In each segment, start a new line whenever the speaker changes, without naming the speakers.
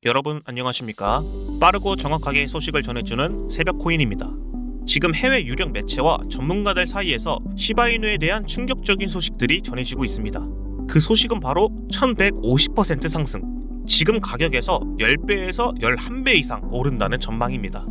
여러분 안녕하십니까? 빠르고 정확하게 소식을 전해주는 새벽코인입니다. 지금 해외 유력 매체와 전문가들 사이에서 시바이누에 대한 충격적인 소식들이 전해지고 있습니다. 그 소식은 바로 1150% 상승, 지금 가격에서 10배에서 11배 이상 오른다는 전망입니다.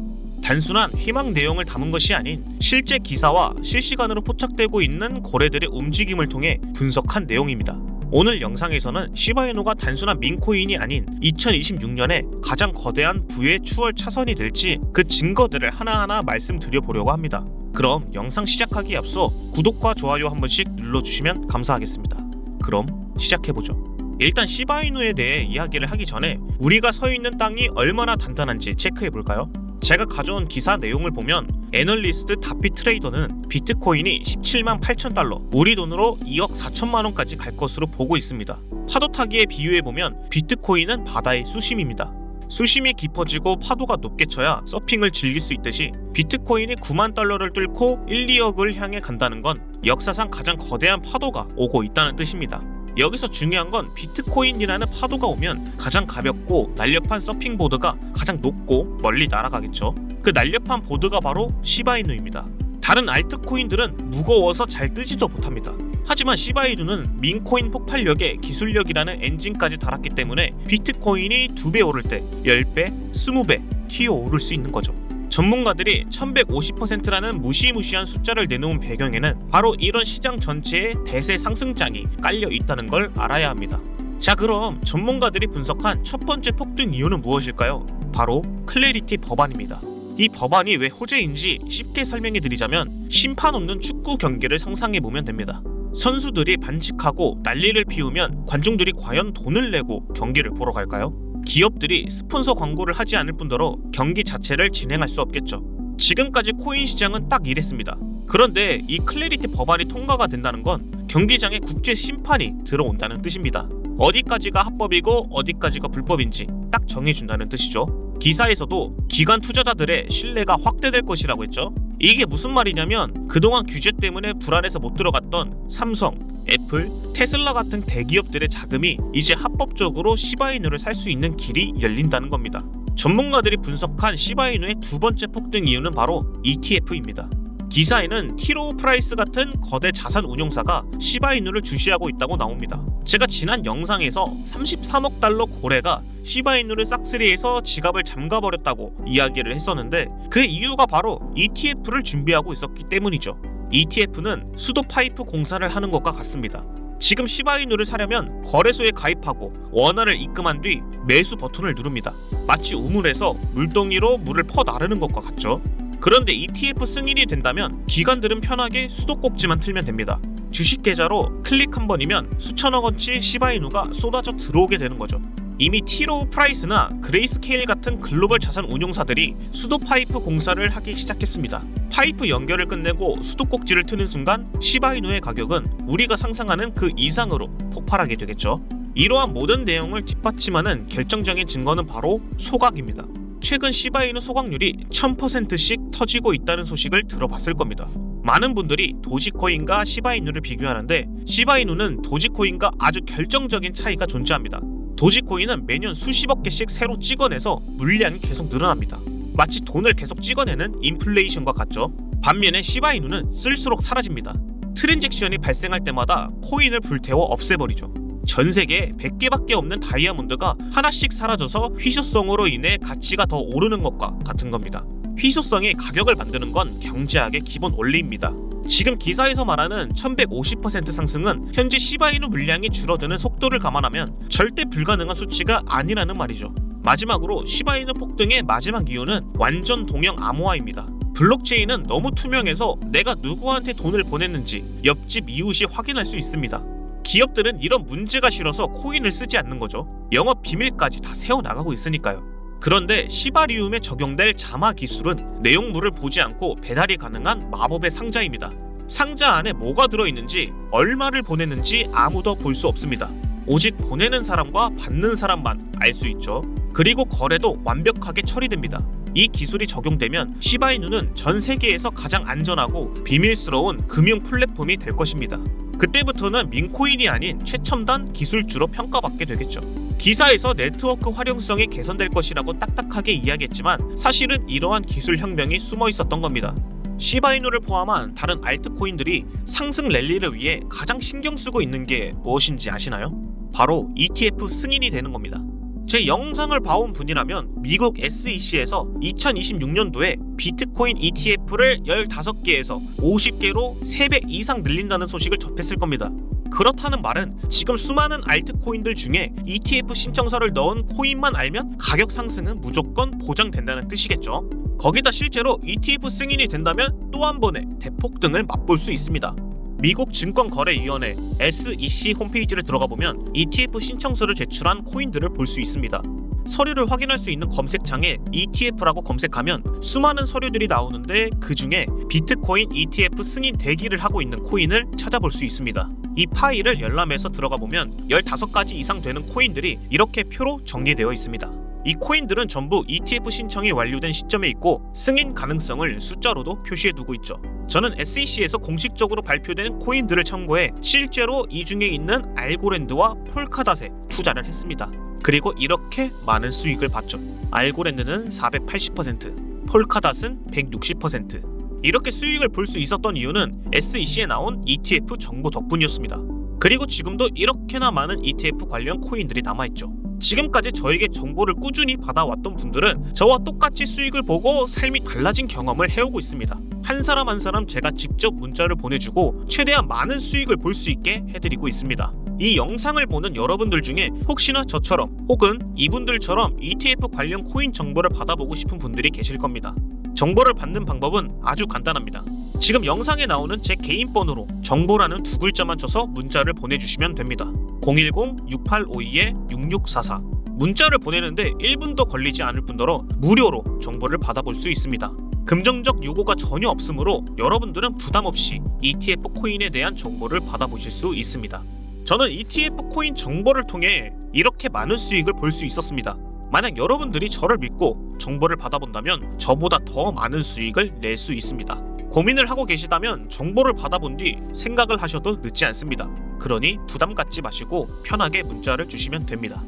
단순한 희망 내용을 담은 것이 아닌 실제 기사와 실시간으로 포착되고 있는 거래들의 움직임을 통해 분석한 내용입니다. 오늘 영상에서는 시바이누가 단순한 밈코인이 아닌 2026년에 가장 거대한 부의 추월 차선이 될지 그 증거들을 하나하나 말씀드려보려고 합니다. 그럼 영상 시작하기에 앞서 구독과 좋아요 한 번씩 눌러주시면 감사하겠습니다. 그럼 시작해보죠. 일단 시바이누에 대해 이야기를 하기 전에 우리가 서 있는 땅이 얼마나 단단한지 체크해볼까요? 제가 가져온 기사 내용을 보면 애널리스트 다피 트레이더는 비트코인이 17만 8천 달러, 우리 돈으로 2억 4천만 원까지 갈 것으로 보고 있습니다. 파도 타기에 비유해보면 비트코인은 바다의 수심입니다. 수심이 깊어지고 파도가 높게 쳐야 서핑을 즐길 수 있듯이 비트코인이 9만 달러를 뚫고 1, 2억을 향해 간다는 건 역사상 가장 거대한 파도가 오고 있다는 뜻입니다. 여기서 중요한 건 비트코인이라는 파도가 오면 가장 가볍고 날렵한 서핑보드가 가장 높고 멀리 날아가겠죠. 그 날렵한 보드가 바로 시바이누입니다. 다른 알트코인들은 무거워서 잘 뜨지도 못합니다. 하지만 시바이누는 밈코인 폭발력에 기술력이라는 엔진까지 달았기 때문에 비트코인이 2배 오를 때 10배, 20배 튀어오를 수 있는 거죠. 전문가들이 1150%라는 무시무시한 숫자를 내놓은 배경에는 바로 이런 시장 전체에 대세 상승장이 깔려 있다는 걸 알아야 합니다. 자, 그럼 전문가들이 분석한 첫 번째 폭등 이유는 무엇일까요? 바로 클래리티 법안입니다. 이 법안이 왜 호재인지 쉽게 설명해 드리자면 심판 없는 축구 경기를 상상해보면 됩니다. 선수들이 반칙하고 난리를 피우면 관중들이 과연 돈을 내고 경기를 보러 갈까요? 기업들이 스폰서 광고를 하지 않을 뿐더러 경기 자체를 진행할 수 없겠죠. 지금까지 코인 시장은 딱 이랬습니다. 그런데 이 클래리티 법안이 통과가 된다는 건 경기장에 국제 심판이 들어온다는 뜻입니다. 어디까지가 합법이고 어디까지가 불법인지 딱 정해준다는 뜻이죠. 기사에서도 기관 투자자들의 신뢰가 확대될 것이라고 했죠. 이게 무슨 말이냐면 그동안 규제 때문에 불안해서 못 들어갔던 삼성, 애플, 테슬라 같은 대기업들의 자금이 이제 합법적으로 시바이누를 살 수 있는 길이 열린다는 겁니다. 전문가들이 분석한 시바이누의 두 번째 폭등 이유는 바로 ETF입니다. 기사에는 티로우 프라이스 같은 거대 자산 운용사가 시바이누를 주시하고 있다고 나옵니다. 제가 지난 영상에서 33억 달러 고래가 시바이누를 싹쓸이해서 지갑을 잠가버렸다고 이야기를 했었는데 그 이유가 바로 ETF를 준비하고 있었기 때문이죠. ETF는 수도 파이프 공사를 하는 것과 같습니다. 지금 시바이누를 사려면 거래소에 가입하고 원화를 입금한 뒤 매수 버튼을 누릅니다. 마치 우물에서 물동이로 물을 퍼나르는 것과 같죠. 그런데 ETF 승인이 된다면 기관들은 편하게 수도꼭지만 틀면 됩니다. 주식 계좌로 클릭 한 번이면 수천억 원치 시바이누가 쏟아져 들어오게 되는 거죠. 이미 티로우 프라이스나 그레이스케일 같은 글로벌 자산 운용사들이 수도 파이프 공사를 하기 시작했습니다. 파이프 연결을 끝내고 수도꼭지를 트는 순간 시바이누의 가격은 우리가 상상하는 그 이상으로 폭발하게 되겠죠. 이러한 모든 내용을 뒷받침하는 결정적인 증거는 바로 소각입니다. 최근 시바이누 소각률이 1000%씩 터지고 있다는 소식을 들어봤을 겁니다. 많은 분들이 도지코인과 시바이누를 비교하는데 시바이누는 도지코인과 아주 결정적인 차이가 존재합니다. 도지코인은 매년 수십억 개씩 새로 찍어내서 물량이 계속 늘어납니다. 마치 돈을 계속 찍어내는 인플레이션과 같죠. 반면에 시바이누는 쓸수록 사라집니다. 트랜잭션이 발생할 때마다 코인을 불태워 없애버리죠. 전 세계에 100개밖에 없는 다이아몬드가 하나씩 사라져서 희소성으로 인해 가치가 더 오르는 것과 같은 겁니다. 희소성이 가격을 만드는 건 경제학의 기본 원리입니다. 지금 기사에서 말하는 1150% 상승은 현재 시바이누 물량이 줄어드는 속도를 감안하면 절대 불가능한 수치가 아니라는 말이죠. 마지막으로 시바이누 폭등의 마지막 이유는 완전 동형 암호화입니다. 블록체인은 너무 투명해서 내가 누구한테 돈을 보냈는지 옆집 이웃이 확인할 수 있습니다. 기업들은 이런 문제가 싫어서 코인을 쓰지 않는 거죠. 영업 비밀까지 다 세워나가고 있으니까요. 그런데 시바리움에 적용될 자마 기술은 내용물을 보지 않고 배달이 가능한 마법의 상자입니다. 상자 안에 뭐가 들어있는지, 얼마를 보냈는지 아무도 볼 수 없습니다. 오직 보내는 사람과 받는 사람만 알 수 있죠. 그리고 거래도 완벽하게 처리됩니다. 이 기술이 적용되면 시바이누는 전 세계에서 가장 안전하고 비밀스러운 금융 플랫폼이 될 것입니다. 그때부터는 밈코인이 아닌 최첨단 기술주로 평가받게 되겠죠. 기사에서 네트워크 활용성이 개선될 것이라고 딱딱하게 이야기했지만 사실은 이러한 기술 혁명이 숨어 있었던 겁니다. 시바이누를 포함한 다른 알트코인들이 상승 랠리를 위해 가장 신경 쓰고 있는 게 무엇인지 아시나요? 바로 ETF 승인이 되는 겁니다. 제 영상을 봐온 분이라면 미국 SEC에서 2026년도에 비트코인 ETF를 15개에서 50개로 3배 이상 늘린다는 소식을 접했을 겁니다. 그렇다는 말은 지금 수많은 알트코인들 중에 ETF 신청서를 넣은 코인만 알면 가격 상승은 무조건 보장된다는 뜻이겠죠. 거기다 실제로 ETF 승인이 된다면 또 한 번의 대폭등을 맛볼 수 있습니다. 미국 증권거래위원회 SEC 홈페이지를 들어가 보면 ETF 신청서를 제출한 코인들을 볼 수 있습니다. 서류를 확인할 수 있는 검색창에 ETF라고 검색하면 수많은 서류들이 나오는데 그 중에 비트코인 ETF 승인 대기를 하고 있는 코인을 찾아볼 수 있습니다. 이 파일을 열람해서 들어가 보면 15가지 이상 되는 코인들이 이렇게 표로 정리되어 있습니다. 이 코인들은 전부 ETF 신청이 완료된 시점에 있고 승인 가능성을 숫자로도 표시해 두고 있죠. 저는 SEC에서 공식적으로 발표된 코인들을 참고해 실제로 이 중에 있는 알고랜드와 폴카닷에 투자를 했습니다. 그리고 이렇게 많은 수익을 봤죠. 알고랜드는 480%, 폴카닷은 160%. 이렇게 수익을 볼 수 있었던 이유는 SEC에 나온 ETF 정보 덕분이었습니다. 그리고 지금도 이렇게나 많은 ETF 관련 코인들이 남아있죠. 지금까지 저에게 정보를 꾸준히 받아왔던 분들은 저와 똑같이 수익을 보고 삶이 달라진 경험을 해오고 있습니다. 한 사람 한 사람 제가 직접 문자를 보내주고 최대한 많은 수익을 볼 수 있게 해드리고 있습니다. 이 영상을 보는 여러분들 중에 혹시나 저처럼 혹은 이분들처럼 ETF 관련 코인 정보를 받아보고 싶은 분들이 계실 겁니다. 정보를 받는 방법은 아주 간단합니다. 지금 영상에 나오는 제 개인 번호로 정보라는 두 글자만 쳐서 문자를 보내주시면 됩니다. 010-6852-6644 문자를 보내는데 1분도 걸리지 않을 뿐더러 무료로 정보를 받아볼 수 있습니다. 금전적 요구가 전혀 없으므로 여러분들은 부담없이 ETF 코인에 대한 정보를 받아보실 수 있습니다. 저는 ETF 코인 정보를 통해 이렇게 많은 수익을 볼 수 있었습니다. 만약 여러분들이 저를 믿고 정보를 받아본다면 저보다 더 많은 수익을 낼 수 있습니다. 고민을 하고 계시다면 정보를 받아본 뒤 생각을 하셔도 늦지 않습니다. 그러니 부담 갖지 마시고 편하게 문자를 주시면 됩니다.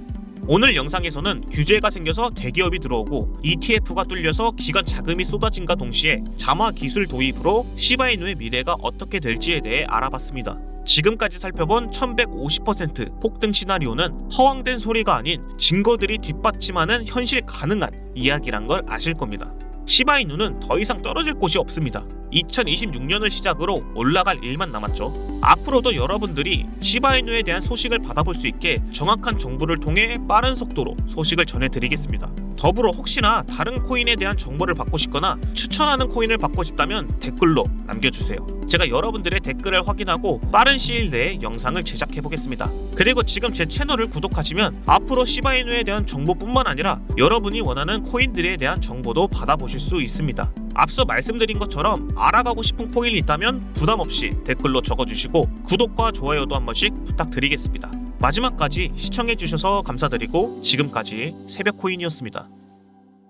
오늘 영상에서는 규제가 생겨서 대기업이 들어오고 ETF가 뚫려서 기관 자금이 쏟아진과 동시에 자마 기술 도입으로 시바이누의 미래가 어떻게 될지에 대해 알아봤습니다. 지금까지 살펴본 1150% 폭등 시나리오는 허황된 소리가 아닌 증거들이 뒷받침하는 현실 가능한 이야기란 걸 아실 겁니다. 시바이누는 더 이상 떨어질 곳이 없습니다. 2026년을 시작으로 올라갈 일만 남았죠. 앞으로도 여러분들이 시바이누에 대한 소식을 받아볼 수 있게 정확한 정보를 통해 빠른 속도로 소식을 전해드리겠습니다. 더불어 혹시나 다른 코인에 대한 정보를 받고 싶거나 추천하는 코인을 받고 싶다면 댓글로 남겨주세요. 제가 여러분들의 댓글을 확인하고 빠른 시일 내에 영상을 제작해보겠습니다. 그리고 지금 제 채널을 구독하시면 앞으로 시바이누에 대한 정보뿐만 아니라 여러분이 원하는 코인들에 대한 정보도 받아보실 수 있습니다. 앞서 말씀드린 것처럼 알아가고 싶은 코인이 있다면 부담없이 댓글로 적어주시고 구독과 좋아요도 한 번씩 부탁드리겠습니다. 마지막까지 시청해주셔서 감사드리고 지금까지 새벽코인이었습니다.